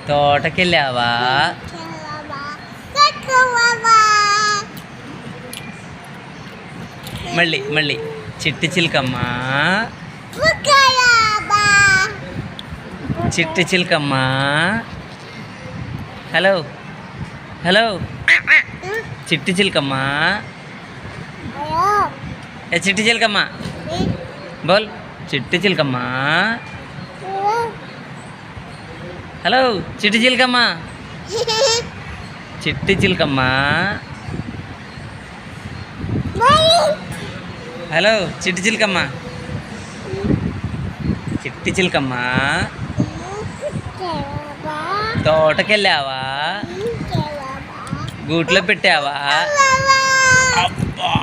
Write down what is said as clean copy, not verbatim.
తోటకెళ్ళావా? మళ్ళీ మళ్ళీ చిట్టి చిలకమ్మ, చిట్టి చిలకమ్మ. హలో హలో చిట్టి చిలకమ్మ, ఏ చిట్టి చిలకమ్మ బోల్. చిట్టి చిలకమ్మ, హలో చిట్టి చిలకమ్మ, చిట్టి చిలకమ్మ. హలో చిట్టి చిలకమ్మ, చిట్టి చిలకమ్మ. తోటకెళ్ళావా? గూట్లో పెట్టావా? అబ్బా